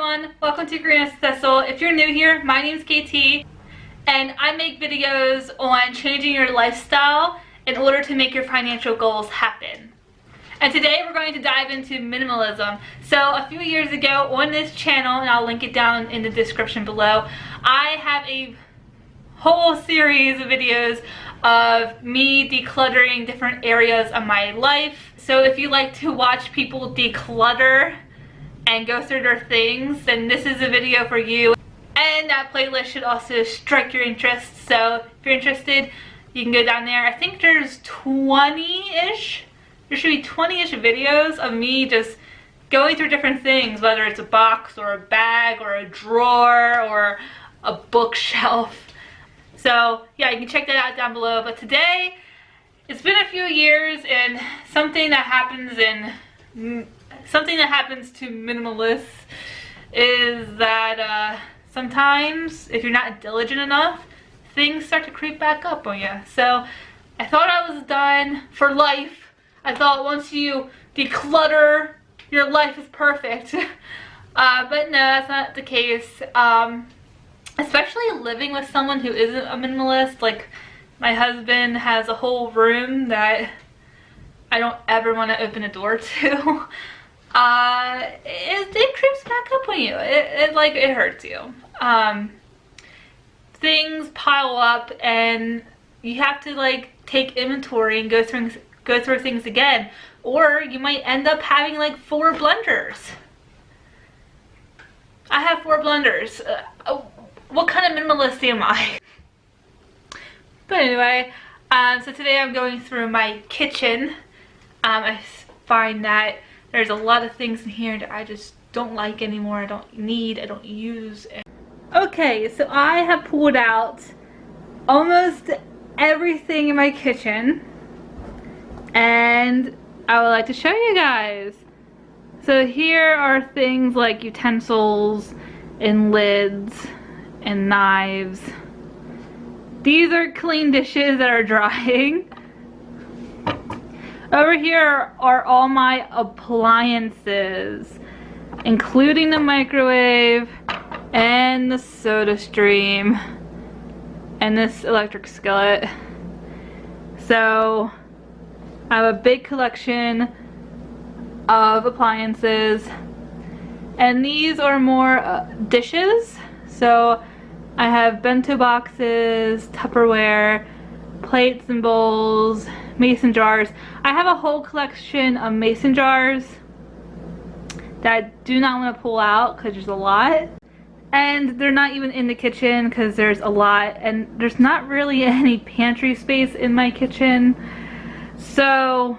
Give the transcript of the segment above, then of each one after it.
everyone, welcome to Thistle. If you're new here, my name is KT and I make videos on changing your lifestyle in order to make your financial goals happen. And today we're going to dive into minimalism. So a few years ago on this channel, and I'll link it down in the description below, I have a whole series of videos of me decluttering different areas of my life. So if you like to watch people declutter and go through their things, then this is a video for you. And that playlist should also strike your interest. So if you're interested, you can go down there. I think there's 20-ish. There should be 20-ish videos of me just going through different things, whether it's a box or a bag or a drawer or a bookshelf. So yeah, you can check that out down below. But today, it's been a few years, and something that happens to minimalists is that sometimes if you're not diligent enough, things start to creep back up on you. So I thought I was done for life. I thought once you declutter, your life is perfect. But no, that's not the case. Especially living with someone who isn't a minimalist. Like, my husband has a whole room that I don't ever want to open a door to. It creeps back up on you. It hurts you. Things pile up and you have to take inventory and go through things again, or you might end up having 4 blenders. I have 4 blenders. What kind of minimalist am I? But anyway, so today I'm going through my kitchen. I find that there's a lot of things in here that I just don't like anymore. I don't need, I don't use. Okay, so I have pulled out almost everything in my kitchen, and I would like to show you guys. So here are things like utensils and lids and knives. These are clean dishes that are drying. Over here are all my appliances, including the microwave and the soda stream and this electric skillet. So I have a big collection of appliances, and these are more dishes. So I have bento boxes, Tupperware, plates and bowls, mason jars. I have a whole collection of mason jars that I do not want to pull out because there's a lot. And they're not even in the kitchen because there's a lot, and there's not really any pantry space in my kitchen. So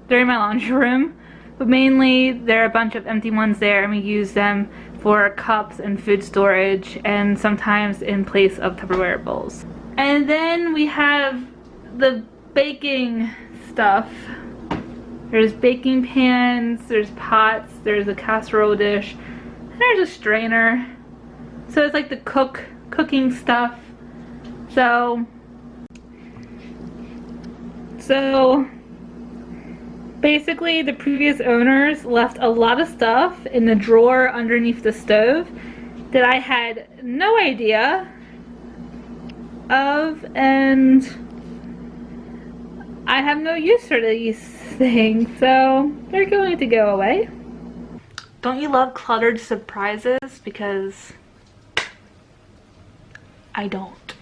they're in my laundry room, but mainly there are a bunch of empty ones there, and we use them for cups and food storage, and sometimes in place of Tupperware bowls. And then we have the baking stuff. There's baking pans, there's pots, there's a casserole dish, and there's a strainer. So it's like the cooking stuff. So basically the previous owners left a lot of stuff in the drawer underneath the stove that I had no idea of, and I have no use for these things, so they're going to go away. Don't you love cluttered surprises? Because I don't.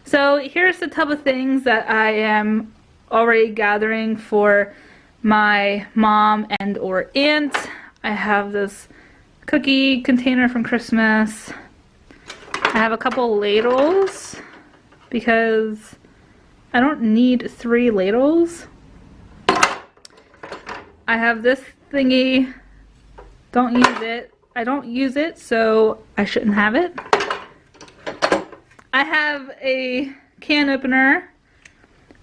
So here's the tub of things that I am already gathering for my mom and or aunt. I have this cookie container from Christmas. I have a couple ladles because I don't need 3 ladles. I have this thingy. Don't use it. I don't use it, so I shouldn't have it. I have a can opener,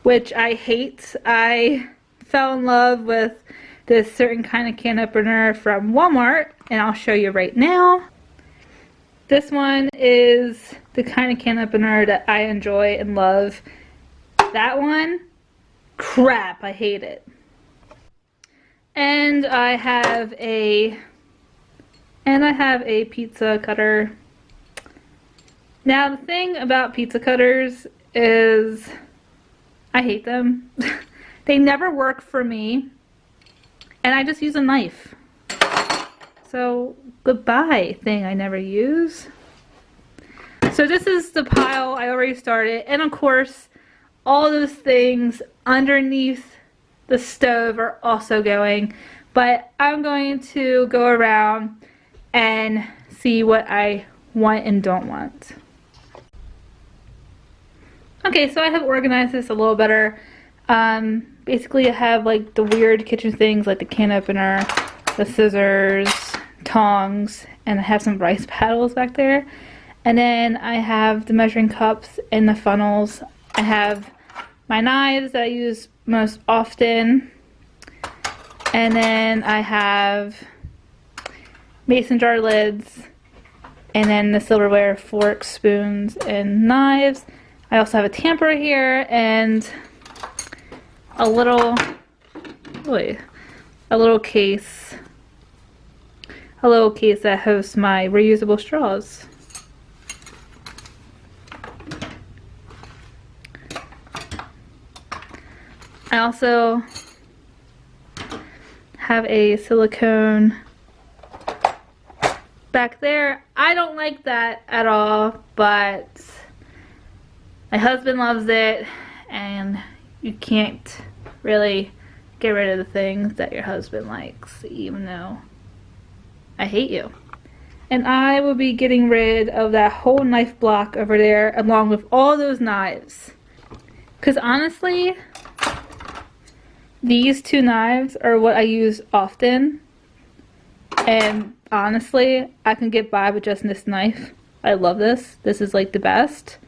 which I hate. I fell in love with this certain kind of can opener from Walmart, and I'll show you right now. This one is the kind of can opener that I enjoy and love. That one, crap, I hate it. And I have a And I have a pizza cutter. Now the thing about pizza cutters is I hate them. They never work for me. And I just use a knife. So goodbye thing I never use. So this is the pile I already started. And of course, all those things underneath the stove are also going. But I'm going to go around and see what I want and don't want. Okay, so I have organized this a little better. Basically I have like the weird kitchen things like the can opener, the scissors, tongs, and I have some rice paddles back there. And then I have the measuring cups and the funnels. I have my knives that I use most often. And then I have mason jar lids. And then the silverware, forks, spoons, and knives. I also have a tamper here and a little case. A little case that hosts my reusable straws. I also have a silicone back there. I don't like that at all, but my husband loves it, and you can't really get rid of the things that your husband likes, even though I hate you. And I will be getting rid of that whole knife block over there along with all those knives. Because honestly, these two knives are what I use often. And honestly, I can get by with just this knife. I love this. This is like the best.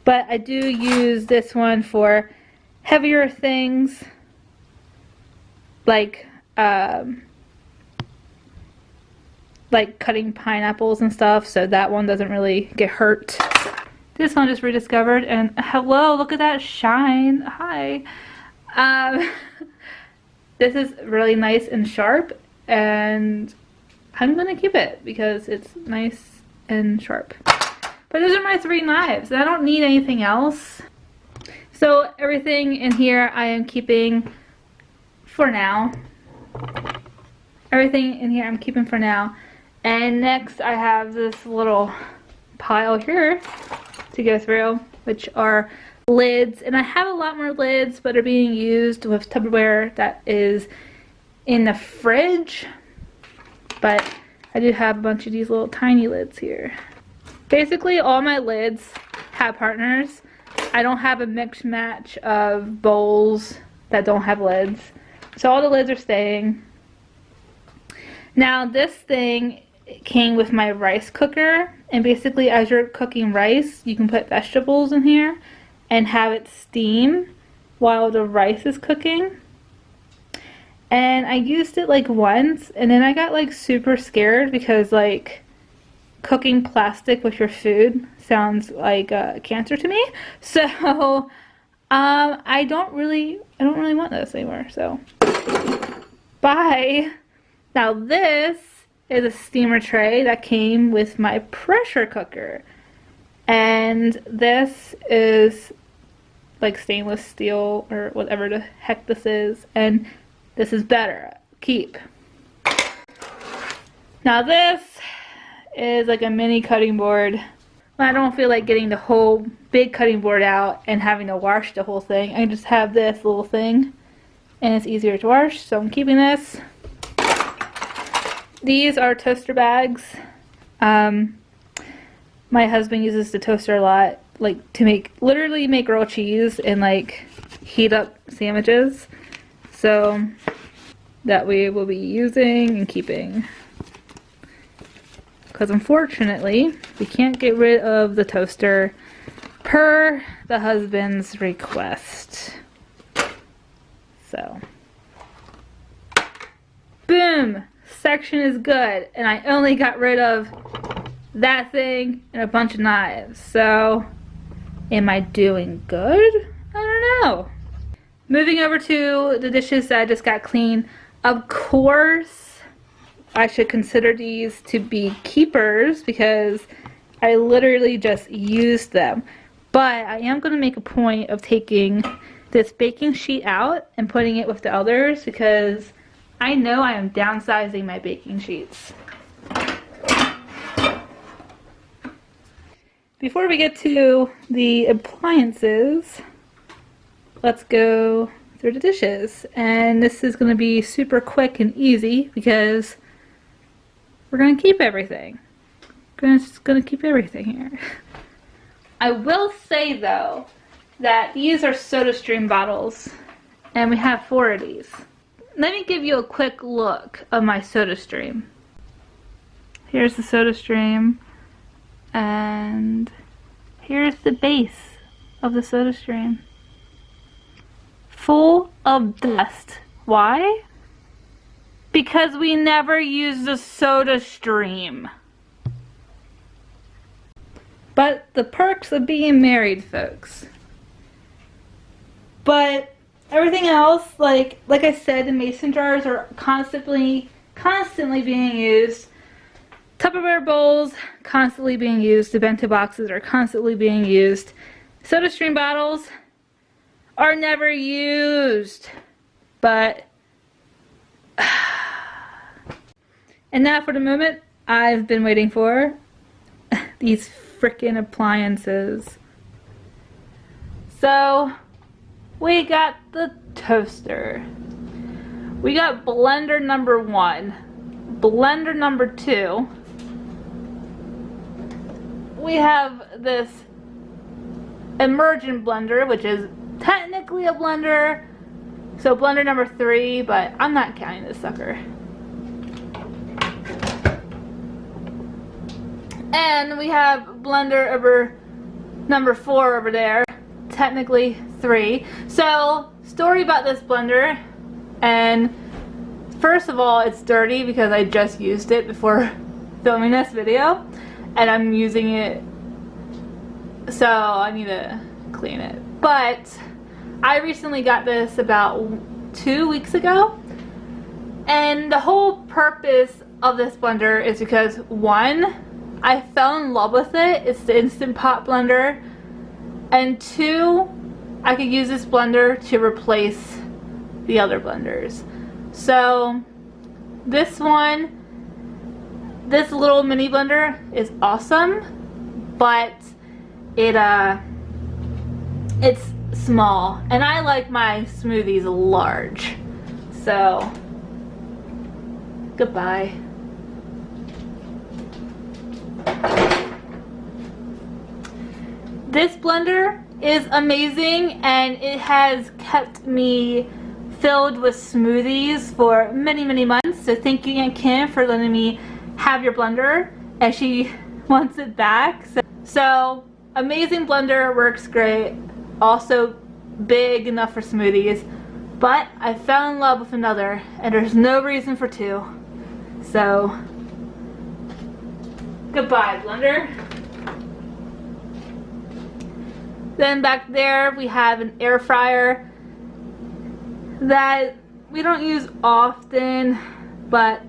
But I do use this one for heavier things. Like cutting pineapples and stuff, so that one doesn't really get hurt. This one just rediscovered, and hello, look at that shine. Hi. This is really nice and sharp, and I'm gonna keep it because it's nice and sharp. But those are my 3 knives, and I don't need anything else. So everything in here I am keeping for now. Everything in here I'm keeping for now. And next I have this little pile here to go through, which are lids. And I have a lot more lids, but are being used with Tupperware that is in the fridge. But I do have a bunch of these little tiny lids here. Basically all my lids have partners. I don't have a mix match of bowls that don't have lids. So all the lids are staying. Now this thing came with my rice cooker, and basically as you're cooking rice, you can put vegetables in here and have it steam while the rice is cooking. And I used it like once, and then I got like super scared because like cooking plastic with your food sounds like cancer to me. So I don't really want this anymore. So bye. Now this is a steamer tray that came with my pressure cooker, and this is like stainless steel or whatever the heck this is, and this is better. Keep. Now this is like a mini cutting board. I don't feel like getting the whole big cutting board out and having to wash the whole thing. I just have this little thing and it's easier to wash, so I'm keeping this. These are toaster bags. My husband uses the toaster a lot, like to literally make grilled cheese and like heat up sandwiches. So that we will be using and keeping. Because unfortunately, we can't get rid of the toaster per the husband's request. So, boom! Section is good, and I only got rid of that thing and a bunch of knives. So, am I doing good? I don't know. Moving over to the dishes that I just got clean. Of course, I should consider these to be keepers because I literally just used them. But I am going to make a point of taking this baking sheet out and putting it with the others because I know I am downsizing my baking sheets. Before we get to the appliances, let's go through the dishes. And this is going to be super quick and easy because we're going to keep everything. Just going to keep everything here. I will say though that these are SodaStream bottles and we have 4 of these. Let me give you a quick look of my SodaStream. Here's the SodaStream. And here's the base of the SodaStream. Full of dust. Why? Because we never use the SodaStream. But the perks of being married, folks. But everything else, like I said, the mason jars are constantly being used. Tupperware bowls, constantly being used. The bento boxes are constantly being used. SodaStream bottles are never used. But, and now for the moment I've been waiting for, these frickin' appliances. So, we got the toaster. We got blender number 1. Blender number 2. We have this immersion blender, which is technically a blender. So blender number 3, but I'm not counting this sucker. And we have blender number 4 over there. Technically 3. So, story about this blender. And first of all, it's dirty because I just used it before filming this video. And I'm using it, so I need to clean it. But I recently got this about 2 weeks ago. And the whole purpose of this blender is because 1, I fell in love with it. It's the Instant Pot blender. And 2, I could use this blender to replace the other blenders. So this one, this little mini blender is awesome, but it's small and I like my smoothies large. So goodbye. This blender is amazing and it has kept me filled with smoothies for many months. So thank you, Aunt Kim, for letting me have your blender, and she wants it back. So amazing blender, works great. Also big enough for smoothies. But I fell in love with another and there's no reason for 2. So goodbye, blender. Then back there we have an air fryer that we don't use often, but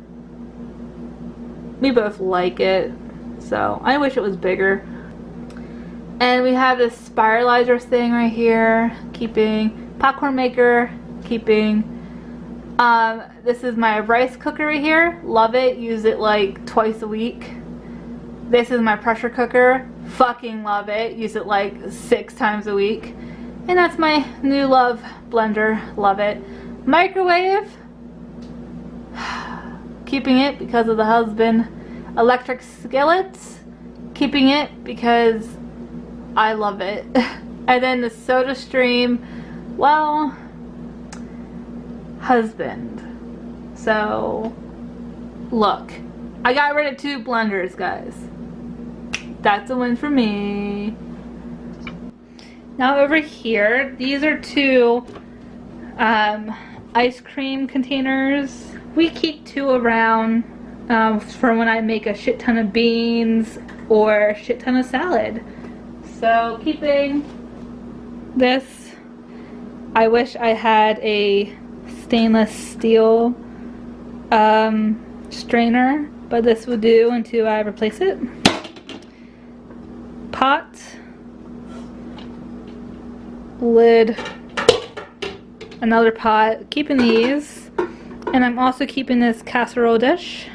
we both like it. So I wish it was bigger. And we have this spiralizer thing right here, keeping popcorn maker, keeping this is my rice cooker right here. Love it, use it like twice a week. This is my pressure cooker. Fucking love it. Use it like 6 times a week. And that's my new love blender. Love it. Microwave. Keeping it because of the husband. Electric skillet. Keeping it because I love it. And then the SodaStream. Well, husband. So, look. I got rid of 2 blenders, guys. That's a win for me. Now over here, these are 2 ice cream containers. We keep 2 around for when I make a shit ton of beans or a shit ton of salad. So keeping this. I wish I had a stainless steel strainer, but this will do until I replace it. Pot, lid, another pot, keeping these, and I'm also keeping this casserole dish.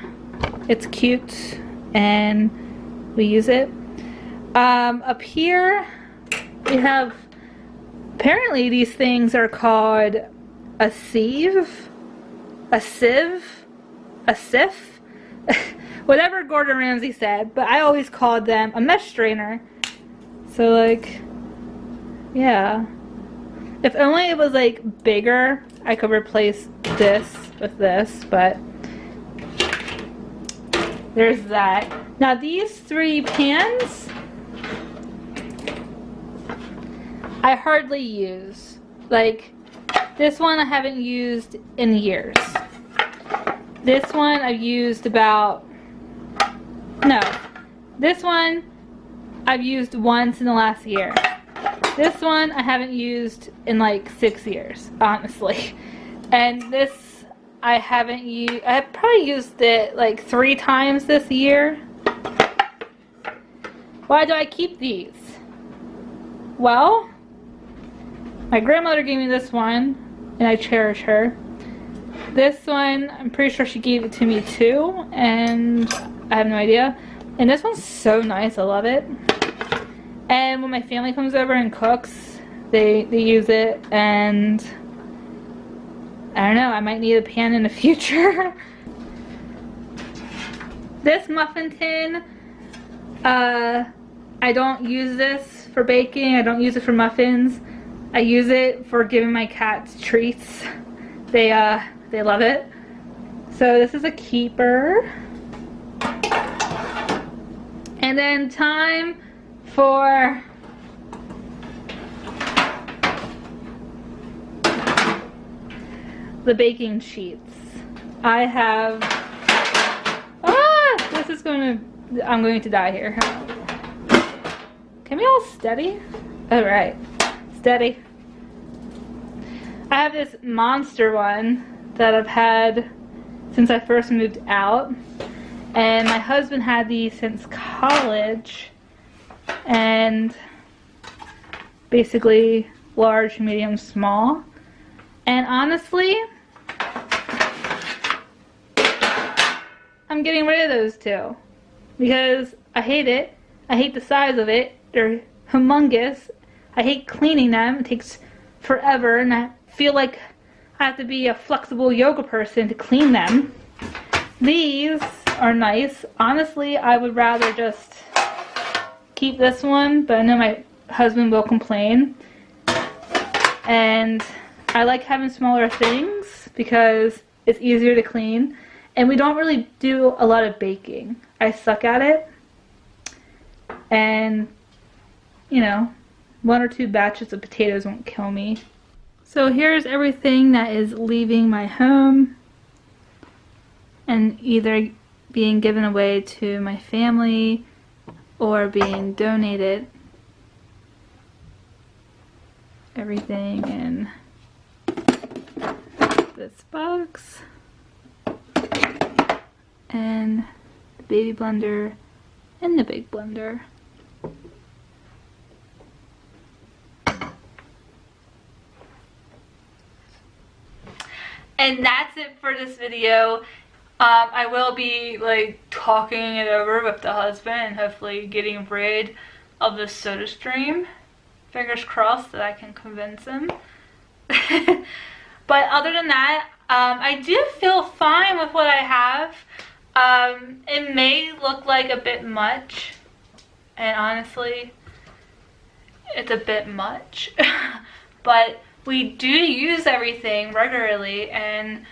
It's cute and we use it. Up here we have, apparently these things are called a sieve, a sieve, a sieve, whatever Gordon Ramsay said, but I always called them a mesh strainer. So like, yeah, if only it was like bigger, I could replace this with this, but there's that. Now these 3 pans I hardly use. Like, this one I haven't used in years. This one I've used about, no, this one I've used once in the last year. This one I haven't used in like 6 years, honestly. And this I haven't used, I probably used it like 3 times this year. Why do I keep these? Well, my grandmother gave me this one, and I cherish her. This one, I'm pretty sure she gave it to me too, and I have no idea. And this one's so nice, I love it. And when my family comes over and cooks, they use it, and I don't know, I might need a pan in the future. This muffin tin, I don't use this for baking, I don't use it for muffins. I use it for giving my cats treats. They love it. So this is a keeper. And then time for the baking sheets. I have, this is I'm going to die here. Can we all steady? All right. Steady. I have this monster one that I've had since I first moved out, and my husband had these since college, and basically large, medium, small. And honestly, I'm getting rid of those 2 because I hate it. I hate the size of it. They're humongous. I hate cleaning them. It takes forever, and I feel like I have to be a flexible yoga person to clean them. These are nice. Honestly, I would rather just keep this one, but I know my husband will complain. And I like having smaller things because it's easier to clean. And we don't really do a lot of baking. I suck at it. And, you know, 1 or 2 batches of potatoes won't kill me. So here's everything that is leaving my home and either being given away to my family or being donated. Everything in this box. And the baby blender and the big blender. And that's it for this video. I will be like talking it over with the husband and hopefully getting rid of the soda stream. Fingers crossed that I can convince him. But other than that, I do feel fine with what I have. It may look like a bit much, and honestly, it's a bit much. But we do use everything regularly, and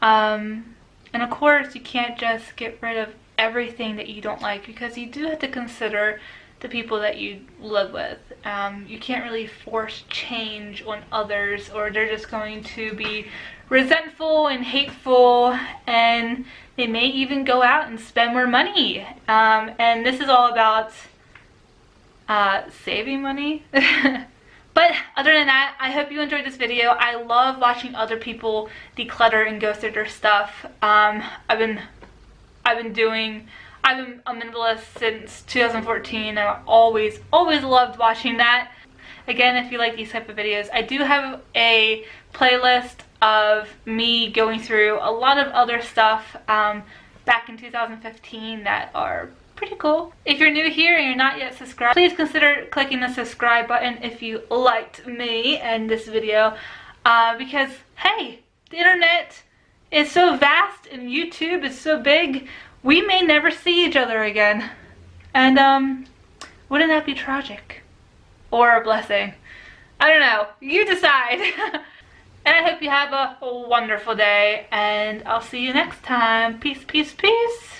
of course you can't just get rid of everything that you don't like, because you do have to consider the people that you live with. You can't really force change on others, or they're just going to be resentful and hateful, and they may even go out and spend more money. And this is all about saving money. But other than that, I hope you enjoyed this video. I love watching other people declutter and go through their stuff. I've been I've been a minimalist since 2014. I always loved watching that. Again, if you like these type of videos, I do have a playlist of me going through a lot of other stuff back in 2015 that are pretty cool. If you're new here and you're not yet subscribed, please consider clicking the subscribe button if you liked me and this video, because hey, the internet is so vast and YouTube is so big, we may never see each other again. And wouldn't that be tragic? Or a blessing? I don't know. You decide. And I hope you have a wonderful day, and I'll see you next time. Peace, peace, peace.